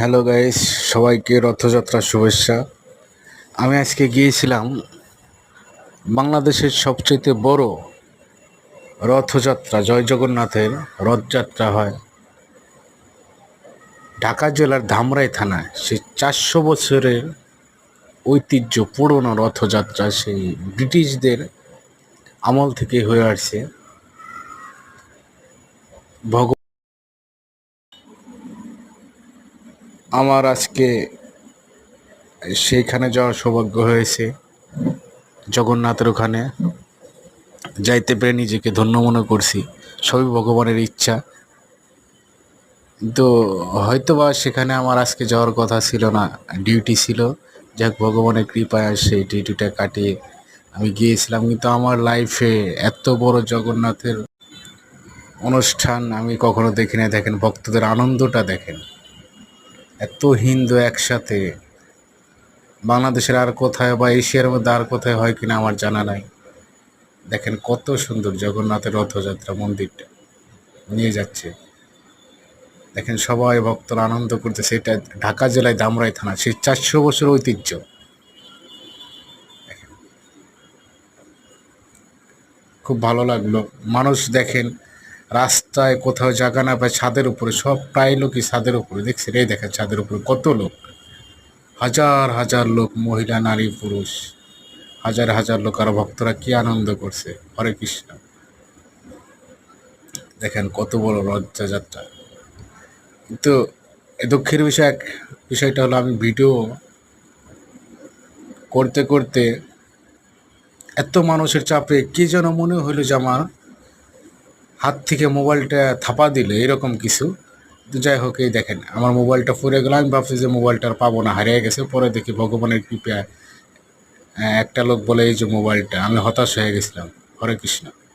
Hello guys, সবাইকে রথযাত্রার শুভেচ্ছা। আমি আজকে গিয়েছিলাম বাংলাদেশের সবচেয়ে বড় রথযাত্রা, জয় জগন্নাথের রথযাত্রা হয় ঢাকা জেলার ধামরাই থানায়। সেই 400 বছরের ঐতিহ্য পুরনো রথযাত্রা, সেই ব্রিটিশদের আমল থেকে হয়ে আসছে। আমার আজকে সেইখানে যাওয়ার সৌভাগ্য হয়েছে। জগন্নাথের ওখানে যাইতে পেরে নিজেকে ধন্য মনে করছি। সবই ভগবানের ইচ্ছা। তো হয়তোবা সেখানে আমার আজকে যাওয়ার কথা ছিল না, ডিউটি ছিল। যাক, ভগবানের কৃপায় সেই ডিউটিটা কাটিয়ে আমি গিয়েছিলাম। কিন্তু আমার লাইফে এত বড় জগন্নাথের অনুষ্ঠান আমি কখনো দেখি না। দেখেন, ভক্তদের আনন্দটা দেখেন, এত হিন্দু একসাথে। বাংলাদেশের আর কোথায় বা এশিয়ার মধ্যে আর কোথায় হয় কিনা আমার জানা নাই। দেখেন কত সুন্দর জগন্নাথের রথযাত্রা, মন্দিরটা নিয়ে যাচ্ছে। দেখেন সবাই ভক্তরা আনন্দ করতেছে। এটা ঢাকা জেলায় ধামরাই থানা, সেই 400 বছর ঐতিহ্য। খুব ভালো লাগলো। মানুষ দেখেন রাস্তায় কোথাও জায়গা না পায়, ছাদের উপরে, সব প্রায় লোকই ছাদের উপরে। দেখছেন, এই দেখেন ছাদের উপরে কত লোক, হাজার হাজার লোক, মহিলা, নারী, পুরুষ, হাজার হাজার লোক। আর ভক্তরা কি আনন্দ করছে। হরে কৃষ্ণ। দেখেন কত বড় রথযাত্রা। কিন্তু দুঃখের বিষয়টা হলো, আমি ভিডিও করতে করতে এত মানুষের চাপে কি যেন মনে হইলো যে আমার হাত থেকে মোবাইলটা থাপা দিলে এরকম কিছু। তো যাই হোক, এই দেখেন আমার মোবাইলটা পড়ে গেল। আমি ভাবছি যে মোবাইলটা আর পাবো না, হারিয়ে গেছে। পরে দেখি ভগবানের কৃপায় একটা লোক বলে এই যে মোবাইলটা। আমি হতাশ হয়ে গেছিলাম। হরে কৃষ্ণ।